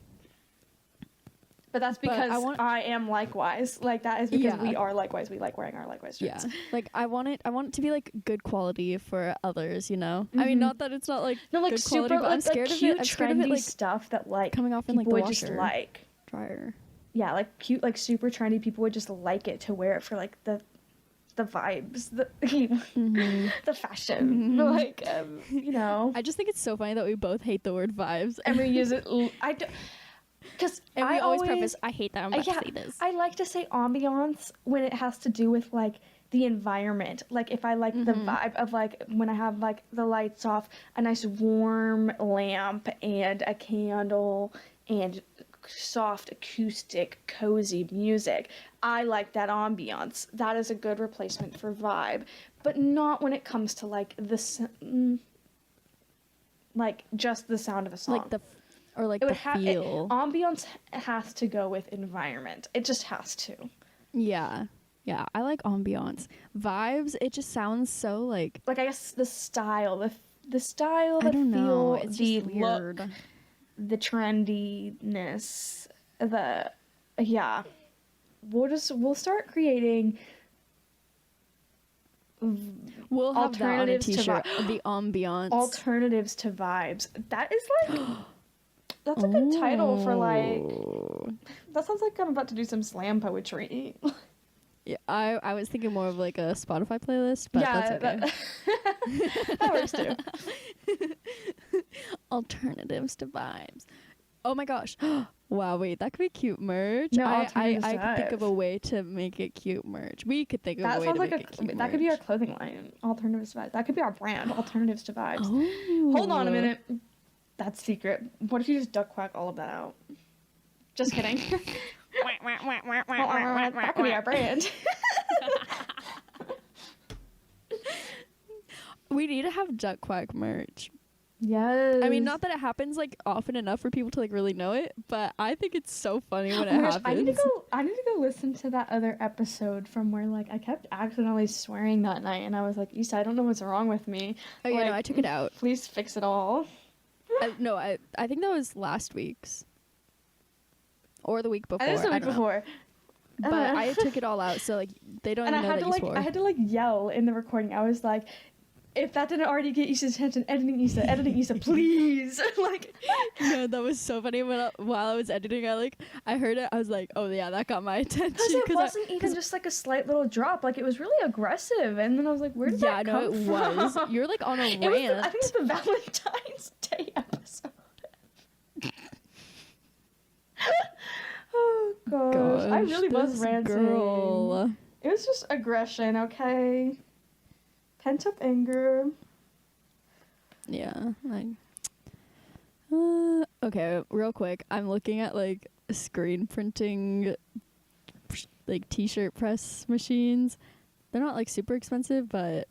But that's because I am likewise. Like that is because we are likewise. We like wearing our likewise shirts. Yeah. Like I want it to be like good quality for others, you know? I mean, not that it's not like like good super quality, but I'm scared cute, of it. I'm scared of it like stuff that like coming off in like the would washer, just like dryer. Yeah, like cute, like super trendy. People would just like it to wear it for like the vibes, the fashion, like you know. I just think it's so funny that we both hate the word vibes, and we use it. Because I always preface, I hate that I'm about to say this. I like to say ambiance when it has to do with like the environment. Like if I like the vibe of like when I have like the lights off, a nice warm lamp and a candle and soft acoustic cozy music. I like that ambiance. That is a good replacement for vibe, but not when it comes to like like just the sound of a song. Like the feel. Ambiance has to go with environment. It just has to. Yeah. Yeah, I like ambiance. Vibes, it just sounds so like I guess the style, the style, the I don't feel, know. It's the just weird. Look, the trendiness, we'll start creating we'll have that on a t-shirt. The ambiance. Alternatives to vibes. That is like that's a good title for like. That sounds like I'm about to do some slam poetry. Yeah, I was thinking more of like a Spotify playlist, but that's okay. That works too. Alternatives to vibes. Oh my gosh. Wow, wait, that could be cute merch. No, I could think of a way to make it cute merch. We could think of a way to make it cute merch. That could be our clothing line. Alternatives to vibes. That could be our brand. Alternatives to vibes. Oh. Hold on a minute. That's secret. What if you just duck quack all of that out? Just kidding. That could be our brand. We need to have duck quack merch. Yes. I mean, not that it happens like often enough for people to like really know it, but I think it's so funny when it happens. I need to go listen to that other episode from where like I kept accidentally swearing that night, and I was like, Issa, I don't know what's wrong with me. Oh yeah, no, I took it out. Please fix it all. I think that was last week's. Or the week before. I think it was the week before. But I took it all out, so like they don't even know that you swore. I had to like yell in the recording. I was like, if that didn't already get Issa's attention, editing Issa, please. Like, no, that was so funny. While I was editing, I heard it. I was like, oh yeah, that got my attention. Because it wasn't even just like a slight little drop. Like it was really aggressive. And then I was like, where did that come from? Yeah, no, it was. You're like on a rant. I think it's the Valentine's Day episode. Oh gosh, I really was ranting. Girl. It was just aggression, okay? Pent up anger. Yeah, okay, real quick. I'm looking at like screen printing, like t-shirt press machines. They're not like super expensive, but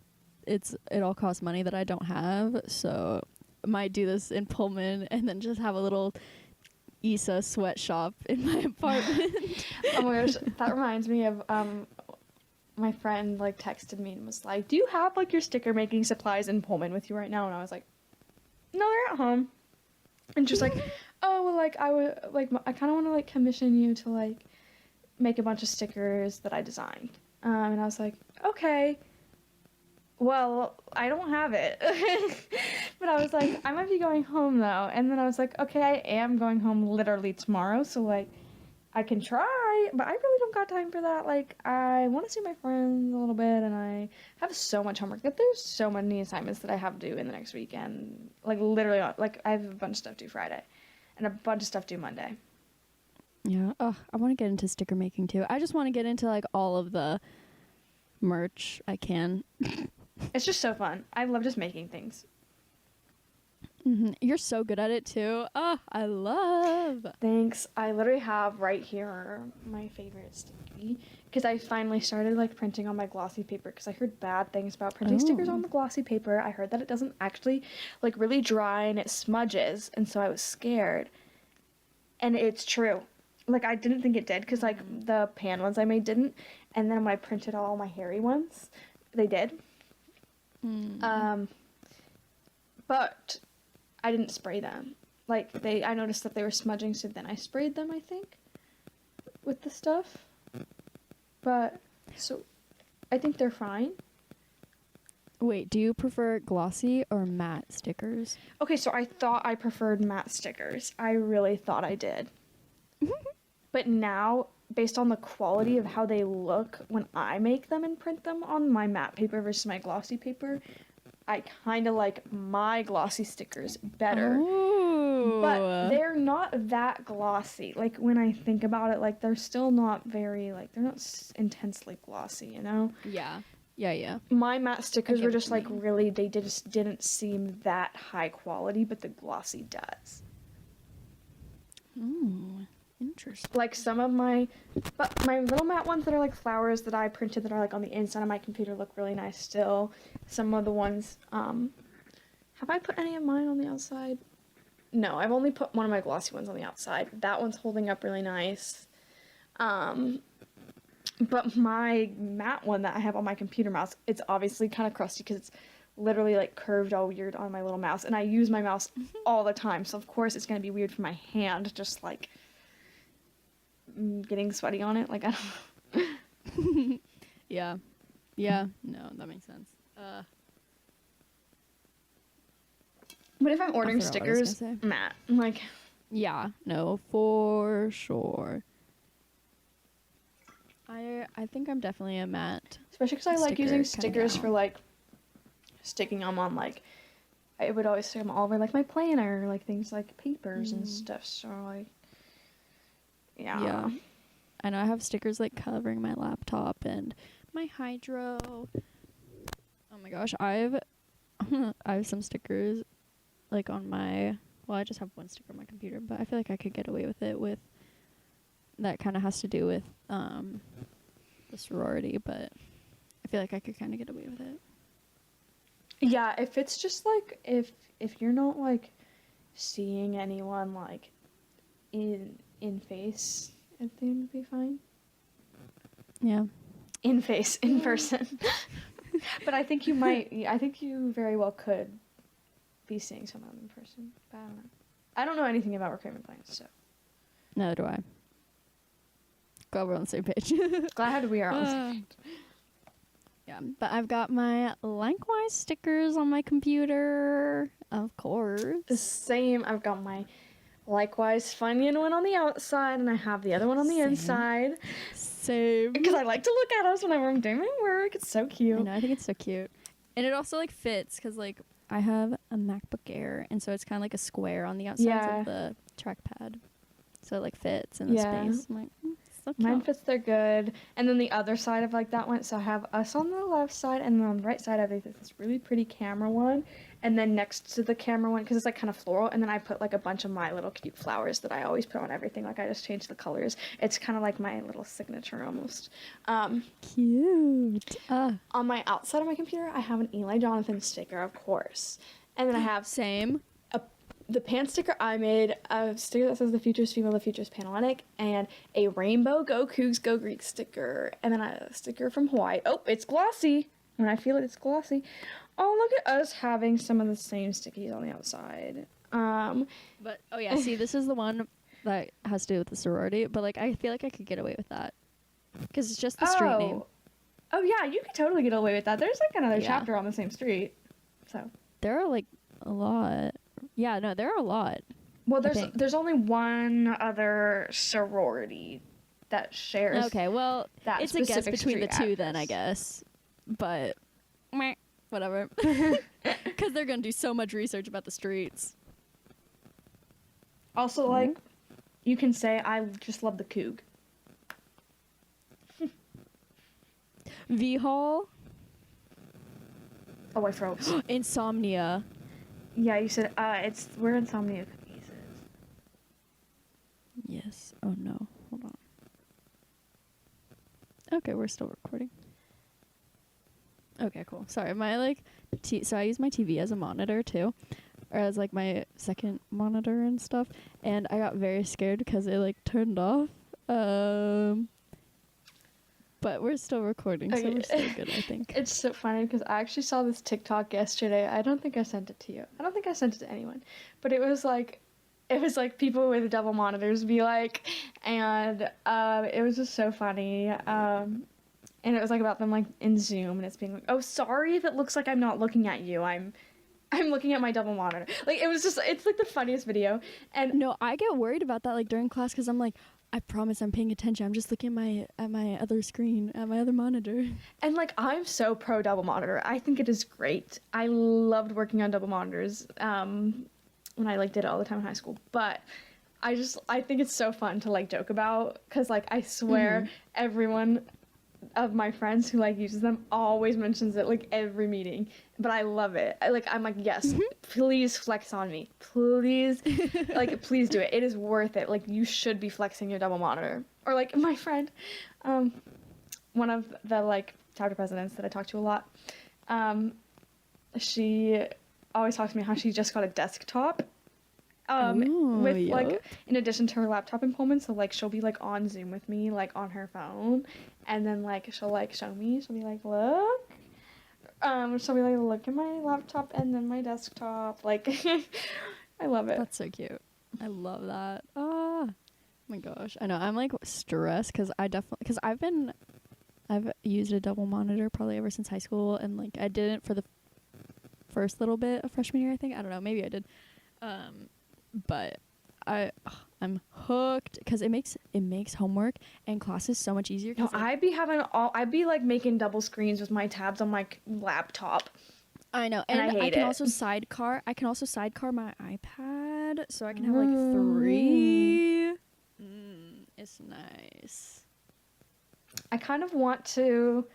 it all costs money that I don't have. So I might do this in Pullman and then just have a little Issa sweatshop in my apartment. Oh my gosh, that reminds me of my friend like texted me and was like, "Do you have like your sticker making supplies in Pullman with you right now?" And I was like, "No, they're at home." And she's like, "Oh, well, like I would like I kind of want to like commission you to like make a bunch of stickers that I designed." And I was like, "Okay. Well, I don't have it." But I was like, "I might be going home though." And then I was like, "Okay, I am going home literally tomorrow, so like I can try, but I really don't got time for that. Like, I want to see my friends a little bit, and I have so much homework. Like, there's so many assignments that I have to do in the next weekend. Like, literally, like, I have a bunch of stuff due Friday, and a bunch of stuff due Monday." Yeah. Oh, I want to get into sticker making too. I just want to get into like all of the merch I can. It's just so fun. I love just making things. You're so good at it too. Oh, I love. Thanks. I literally have right here my favorite sticky, because I finally started like printing on my glossy paper, because I heard bad things about printing stickers on the glossy paper. I heard that it doesn't actually like really dry and it smudges, and so I was scared. And it's true. Like, I didn't think it did, because like the pan ones I made didn't, and then when I printed all my hairy ones, they did. But I didn't spray them. Like, I noticed that they were smudging, so then I sprayed them, I think, with the stuff. But, so, I think they're fine. Wait, do you prefer glossy or matte stickers? Okay, so I thought I preferred matte stickers. I really thought I did. But now, based on the quality of how they look when I make them and print them on my matte paper versus my glossy paper, I kind of like my glossy stickers better. Ooh. But they're not that glossy. Like, when I think about it, like, they're still not very, like, they're not intensely glossy, you know? Yeah. Yeah. My matte stickers were just, like, mean. really, they just didn't seem that high quality, but the glossy does. Ooh, interesting. Like, some of my little matte ones that are, like, flowers that I printed that are, like, on the inside of my computer look really nice still. Some of the ones, have I put any of mine on the outside? No, I've only put one of my glossy ones on the outside. That one's holding up really nice. But my matte one that I have on my computer mouse, it's obviously kind of crusty because it's literally like curved all weird on my little mouse. And I use my mouse all the time. So of course it's going to be weird for my hand, just like getting sweaty on it. Like, I don't know. Yeah. No, that makes sense. But if I'm ordering forgot what I was stickers, gonna say. matte. Like, Yeah, no, for sure. I think I'm definitely a matte. especially because I like Sticker using kinda stickers gal. for like sticking them on, like, I would always stick them all over like my planner, like things like papers and stuff. So like, yeah. I know I have stickers like covering my laptop and my hydro. Oh my gosh, I have some stickers like on my, well, I just have one sticker on my computer, but I feel like I could get away with it with, that kind of has to do with the sorority, but I feel like I could kind of get away with it. Yeah, if it's just like, if you're not like seeing anyone like in face, I think it would be fine. Yeah. In face, in person. But I think you very well could be seeing someone in person. But I don't know. I don't know anything about recruitment plans, so. Neither do I. Glad we're on the same page. Glad we are on the same page. Yeah, but I've got my likewise stickers on my computer, of course. The same. I've got my likewise Funyun one on the outside, and I have the other one on the Same. inside. Same. Because I like to look at us whenever I'm doing my work. It's so cute. I know, I think it's so cute. And it also like fits because like I have a MacBook Air, and so it's kind of like a square on the outside of the trackpad. So it like fits in the space. I'm like, so cute. Mine fits there good. And then the other side of like that one, so I have us on the left side, and then on the right side I have this really pretty camera one. And then next to the camera one, because it's like kind of floral, and then I put like a bunch of my little cute flowers that I always put on everything. Like, I just changed the colors. It's kind of like my little signature almost. Cute. On my outside of my computer, I have an Eli Jonathan sticker, of course. And then I have Same. the pants sticker I made, a sticker that says the future is female, the future is Panhellenic, and a rainbow Go Cougs Go Greek sticker, and then a sticker from Hawaii. Oh, it's glossy. When I feel it, it's glossy. Oh, look at us having some of the same stickies on the outside. But oh yeah, see, this is the one that has to do with the sorority, but like I feel like I could get away with that because it's just the street name. Oh yeah, you could totally get away with that. There's like another chapter on the same street, so there are like a lot. Yeah, no, there are a lot. Well, there's only one other sorority that shares. Okay, well, that it's a guess between the two address. then, I guess. But meh, whatever, because they're gonna do so much research about the streets. Also, like, you can say I just love the Coug. V Hall. Oh, I froze. Insomnia. Yeah, you said it's where Insomnia Cookies is. Yes. Oh no. Hold on. Okay, we're still recording. Okay, cool. Sorry, my so I use my TV as a monitor too, or as like my second monitor and stuff, and I got very scared because it like turned off. But we're still recording, so we're still good, I think. It's so funny because I actually saw this TikTok yesterday. I don't think I sent it to you. I don't think I sent it to anyone. But it was like people with double monitors be like, and it was just so funny. And it was like about them like in Zoom, and it's being like, oh, sorry if it looks like I'm not looking at you. I'm looking at my double monitor. Like it's like the funniest video. And no, I get worried about that like during class because I'm like, I promise I'm paying attention. I'm just looking at my other screen, at my other monitor. And like I'm so pro double monitor. I think it is great. I loved working on double monitors when I like did it all the time in high school. But I think it's so fun to like joke about because like I swear everyone of my friends who like uses them always mentions it like every meeting, but I love it. I'm like yes, please flex on me, please. Like please do it. It is worth it. Like you should be flexing your double monitor. Or like my friend, one of the like chapter presidents that I talk to a lot, she always talks to me how she just got a desktop with like in addition to her laptop in Pullman, so like she'll be like on Zoom with me like on her phone, and then like she'll like show me, she'll be like look, she'll be like look at my laptop and then my desktop, like I love it. That's so cute. I love that. Oh my gosh, I know I'm like stressed because I've used a double monitor probably ever since high school, and like I didn't for the first little bit of freshman year, I think. I don't know, maybe I did. But I'm hooked because it makes homework and classes so much easier. No, I'd be like making double screens with my tabs on my laptop. I know, and I can also sidecar my iPad, so I can have like 3. It's nice. I kind of want to.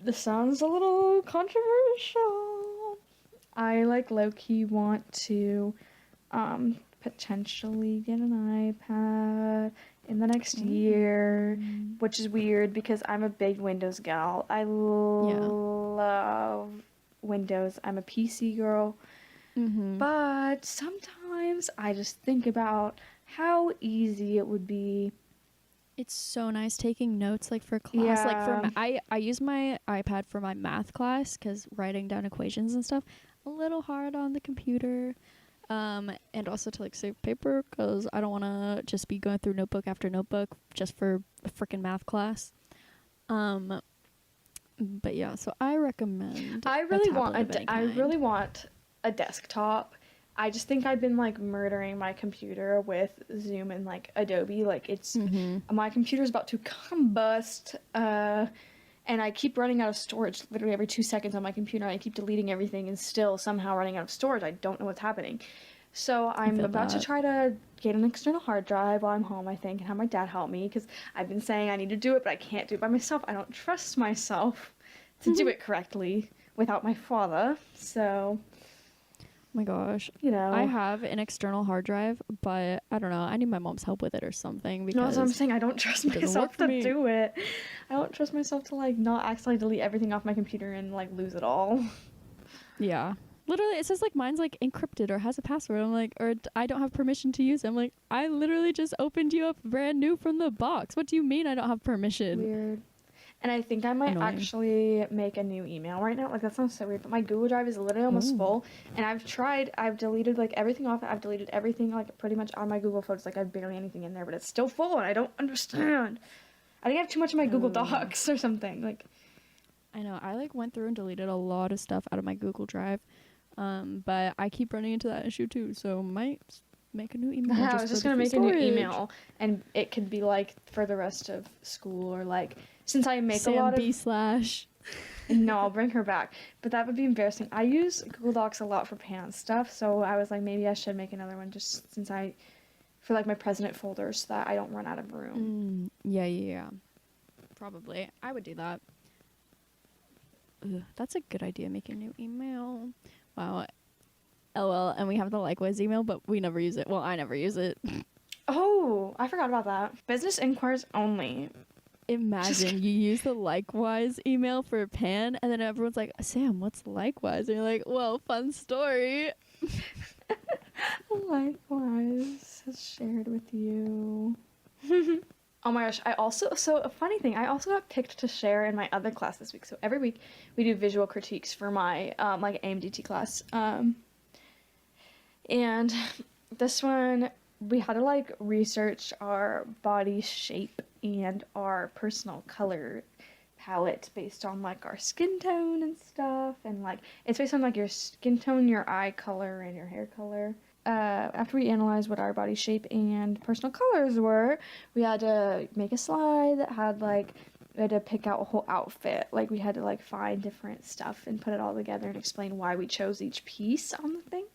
This sounds a little controversial. I like low-key want to potentially get an iPad in the next year, which is weird because I'm a big Windows gal. I love Windows. I'm a PC girl. But sometimes I just think about how easy it would be. It's so nice taking notes like for class. Yeah. Like I use my iPad for my math class because writing down equations and stuff a little hard on the computer. And also to like save paper because I don't want to just be going through notebook after notebook just for a freaking math class. But yeah, so I recommend. I really want a desktop. I just think I've been like murdering my computer with Zoom and like Adobe. Like it's my computer's about to combust. And I keep running out of storage literally every 2 seconds on my computer. I keep deleting everything and still somehow running out of storage. I don't know what's happening. So I'm about to try to get an external hard drive while I'm home, I think, and have my dad help me because I've been saying I need to do it, but I can't do it by myself. I don't trust myself to do it correctly without my father. So, oh my gosh. You know. I have an external hard drive, but I don't know. I need my mom's help with it or something. Because no, that's what I'm saying. I don't trust myself to do it. I don't trust myself to, like, not accidentally delete everything off my computer and, like, lose it all. Yeah. Literally, it says like mine's like encrypted or has a password. I'm like, or I don't have permission to use it. I'm like, I literally just opened you up brand new from the box. What do you mean I don't have permission? Weird. And I think I might Annoying. actually make a new email right now. Like, that sounds so weird, but my Google Drive is literally almost Ooh. full. And I've deleted like everything off it. I've deleted everything like pretty much on my Google Photos. Like, I have barely anything in there, but it's still full, and I don't understand. I think I have too much of my Google Docs or something. Like, I know. I like went through and deleted a lot of stuff out of my Google Drive. But I keep running into that issue too. So might make a new email. I was just gonna make a new storage. email, and it could be like for the rest of school, or like since I make Sam a lot of. B slash. No, I'll bring her back. But that would be embarrassing. I use Google Docs a lot for pants stuff, so I was like, maybe I should make another one just since for like my president folder, so that I don't run out of room. Yeah. Probably. I would do that. Ugh, that's a good idea, make a new email. Wow. LOL, and we have the Likewise email, but we never use it. Well, I never use it. Oh, I forgot about that. Business inquiries only. Imagine you use the Likewise email for Pan, and then everyone's like, Sam, what's Likewise? And you're like, well, fun story. Likewise has shared with you. Oh my gosh, so a funny thing, I also got picked to share in my other class this week. So every week we do visual critiques for my like AMDT class. And this one we had to like research our body shape and our personal color palette based on like our skin tone and stuff, and like it's based on like your skin tone, your eye color, and your hair color. After we analyzed what our body shape and personal colors were, we had to make a slide that had like, we had to pick out a whole outfit. Like we had to like find different stuff and put it all together and explain why we chose each piece on the thing.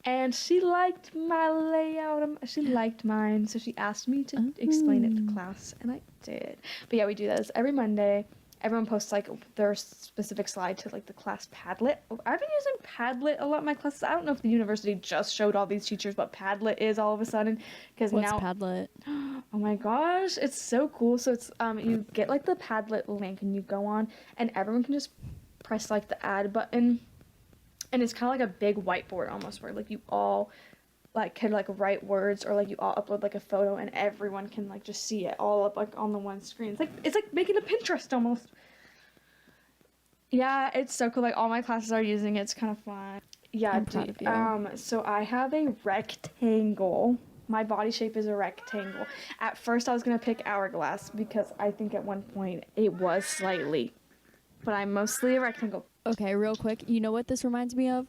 And she liked my layout. She liked mine, so she asked me to explain it to class, and I did. But yeah, we do this every Monday. Everyone posts like their specific slide to like the class Padlet. I've been using Padlet a lot in my classes. I don't know if the university just showed all these teachers what Padlet is all of a sudden, because now. What's Padlet? Oh my gosh, it's so cool. So it's you get like the Padlet link and you go on, and everyone can just press like the add button, and it's kind of like a big whiteboard almost, where like you all like can like write words, or like you all upload like a photo, and everyone can like just see it all up like on the one screen. It's like making a Pinterest almost. Yeah, it's so cool. Like all my classes are using it. It's kind of fun. Yeah, I'm proud of you. So I have a rectangle. My body shape is a rectangle. At first I was gonna pick hourglass because I think at one point it was slightly, but I'm mostly a rectangle. Okay, real quick, you know what this reminds me of?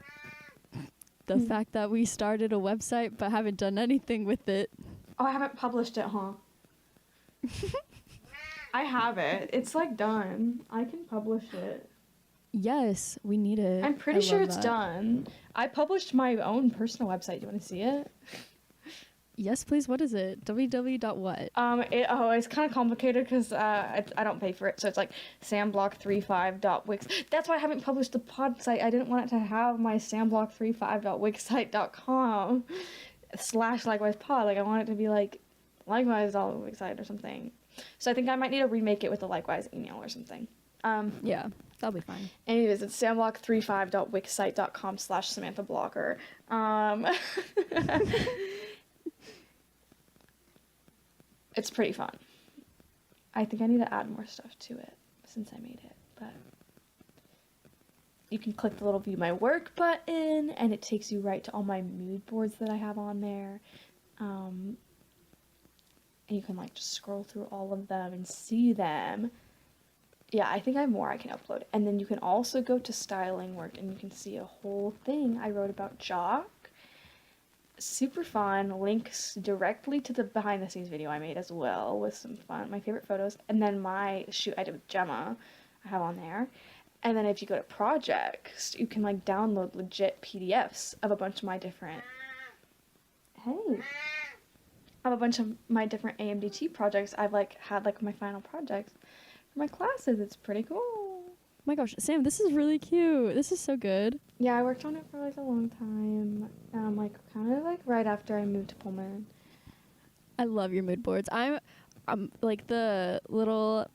The fact that we started a website but haven't done anything with it. Oh, I haven't published it, huh? I have it. It's like done. I can publish it. Yes, we need it. I'm pretty I sure love it's that. done. I published my own personal website. Do you want to see it? Yes, please. What is it? www.what? It's kind of complicated because I don't pay for it, so it's like samblock35.wix. That's why I haven't published the pod site. I didn't want it to have my samblock35.wixsite.com / likewise pod. Like I want it to be like likewise.wixsite or something. So I think I might need to remake it with a likewise email or something. Yeah, that'll be fine. Anyways, it's samblock35.wixsite.com / Samantha Blocker. It's pretty fun. I think I need to add more stuff to it since I made it, but you can click the little view my work button and it takes you right to all my mood boards that I have on there. And you can like just scroll through all of them and see them. Yeah, I think I have more I can upload. And then you can also go to styling work and you can see a whole thing I wrote about Jock. Super fun, links directly to the behind the scenes video I made as well with some fun, my favorite photos, and then my shoot I did with Gemma I have on there. And then if you go to projects, you can like download legit PDFs of a bunch of my different AMDT projects. I've like had like my final projects for my classes. It's pretty cool. Oh my gosh, Sam, this is really cute. This is so good. Yeah, I worked on it for like a long time. Like kind of like right after I moved to Pullman. I love your mood boards. I'm like the little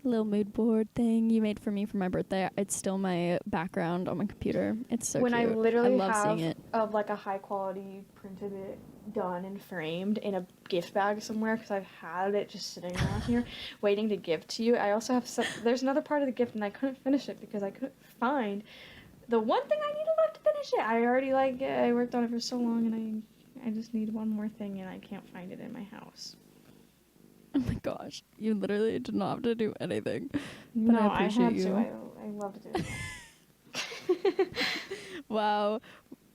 little mood board thing you made for me for my birthday. It's still my background on my computer. It's so when cute. I literally love have seeing it. of like a high quality printed it done and framed in a gift bag somewhere because I've had it just sitting around here waiting to give to you. I also have there's another part of the gift and I couldn't finish it because I couldn't find the one thing I needed left to finish it. I already I worked on it for so long and I just need one more thing and I can't find it in my house. Oh my gosh, you literally did not have to do anything. But No, I appreciate had you. to. I love to do it. Wow,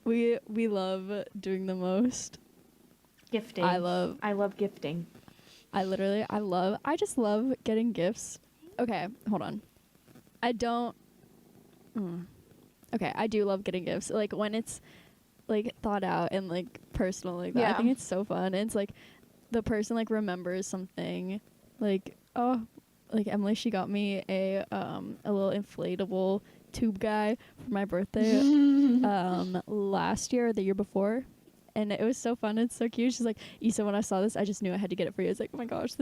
we love doing the most. Gifting. I love gifting. I just love getting gifts. Okay, hold on. I don't. Okay, I do love getting gifts. Like when it's like thought out and like personal like that. Yeah. I think it's so fun. And it's like the person like remembers something. Like like Emily, she got me a little inflatable tube guy for my birthday last year or the year before. And it was so fun and so cute. She's like, Issa, when I saw this, I just knew I had to get it for you. It's like, oh my gosh,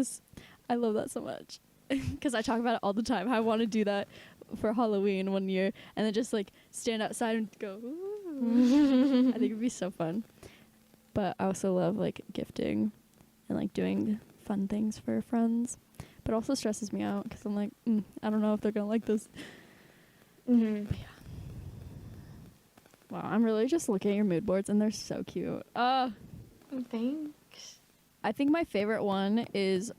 I love that so much. Because I talk about it all the time. How I want to do that for Halloween one year. And then just like stand outside and go, ooh. I think it'd be so fun. But I also love like gifting and like doing fun things for friends. But it also stresses me out because I'm like, I don't know if they're going to like this. Mm-hmm. But yeah. Wow, I'm really just looking at your mood boards and they're so cute. Thanks. I think my favorite one is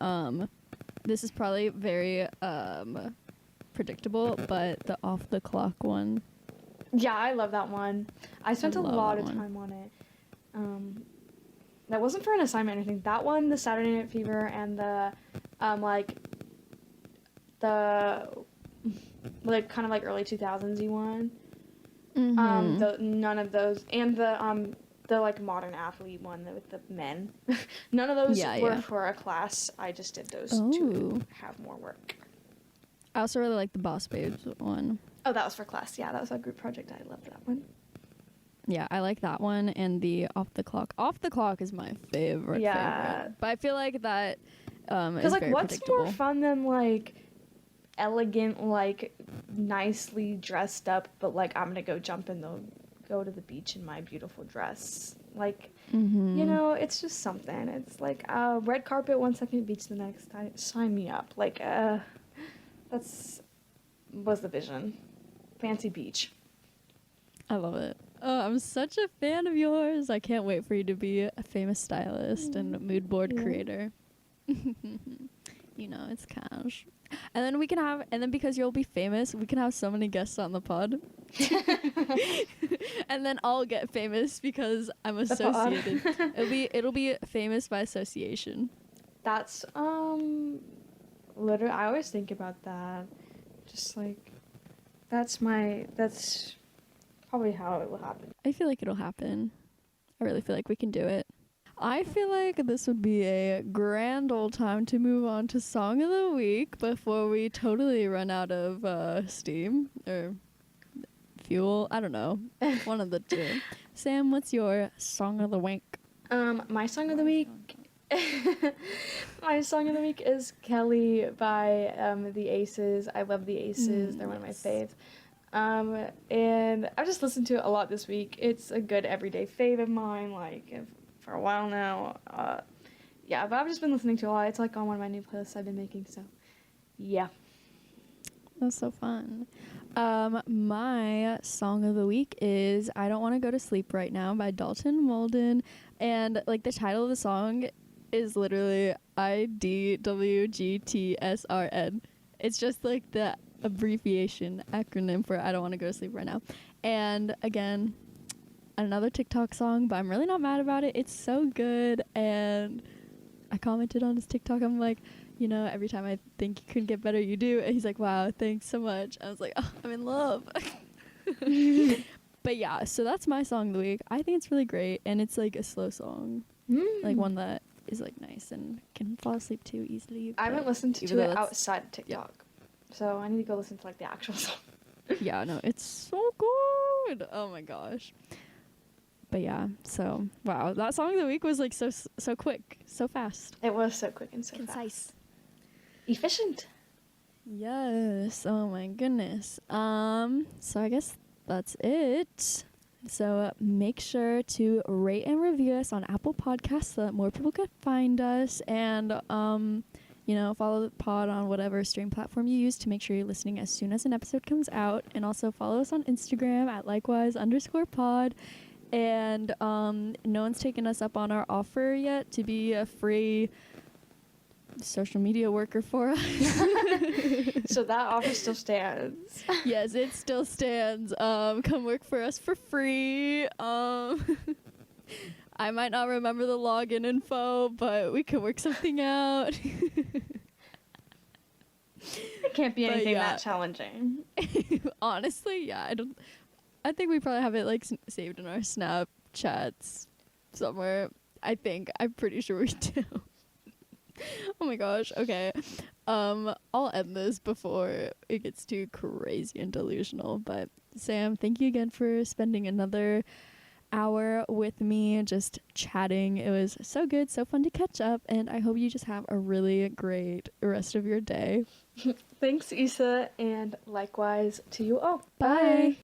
this is probably very predictable, but the off the clock one. Yeah, I love that one. I spent a lot of one. time on it. That wasn't for an assignment or anything. That one, the Saturday Night Fever, and the kind of like early 2000s-y one. Mm-hmm. None of those, and the like modern athlete one with the men. None of those were for a class. I just did those to have more work. I also really like the Boss Babes one. Oh, that was for class. Yeah, that was a group project. I loved that one. Yeah, I like that one and the off the clock. Off the clock is my favorite. But I feel like that is like very what's predictable. more fun than like elegant, like nicely dressed up, but like I'm gonna go go to the beach in my beautiful dress. Like, you know, it's just something. It's like red carpet one second, beach the next. Sign me up. Like was the vision. Fancy beach. I love it. Oh, I'm such a fan of yours. I can't wait for you to be a famous stylist and mood board creator. You know, it's cash. And then because you'll be famous, we can have so many guests on the pod. And then I'll get famous because I'm associated. It'll be famous by association. That's literally I always think about that. Just like that's probably how it will happen. I feel like it'll happen. I really feel like we can do it. I feel like this would be a grand old time to move on to Song of the Week before we totally run out of steam or fuel. I don't know. One of the two. Sam, what's your Song of the Week? My Song of the Week my Song of the Week is Kelly by the Aces. I love the Aces. They're one of my faves. And I've just listened to it a lot this week. It's a good everyday fave of mine, like for a while now. Yeah, but I've just been listening to it a lot. It's like on one of my new playlists I've been making, so yeah. That's so fun. My Song of the Week is I Don't Want to Go to Sleep Right Now by Dalton Walden. And like the title of the song is literally IDWGTSRN. It's just like the abbreviation acronym for I Don't Want to Go to Sleep Right Now. And again, another TikTok song, but I'm really not mad about it. It's so good. And I commented on his TikTok. I'm like, you know, every time I think you couldn't get better, you do. And he's like, wow, thanks so much. I was like, oh, I'm in love. But yeah, so that's my Song of the Week. I think it's really great. And it's like a slow song. Like one that is like nice and can fall asleep to easily. I haven't listened to it outside of TikTok. Yeah. So I need to go listen to like the actual song. Yeah, no, it's so good. Oh my gosh. But yeah, so wow, that Song of the Week was like so quick, so fast. It was so quick and so concise. Fast. Efficient. Yes. Oh my goodness. So I guess that's it. So make sure to rate and review us on Apple Podcasts so that more people could find us, and follow the pod on whatever stream platform you use to make sure you're listening as soon as an episode comes out. And also follow us on Instagram at likewise_pod. And no one's taken us up on our offer yet to be a free social media worker for us. So that offer still stands. Yes, it still stands. Come work for us for free. I might not remember the login info, but we could work something out. It can't be anything that challenging. Honestly, yeah, I think we probably have it like saved in our Snapchats somewhere. I'm pretty sure we do. Oh my gosh. Okay. I'll end this before it gets too crazy and delusional. But Sam, thank you again for spending another hour with me just chatting. It was so good, so fun to catch up, and I hope you just have a really great rest of your day. Thanks, Issa, and likewise to you all. Bye.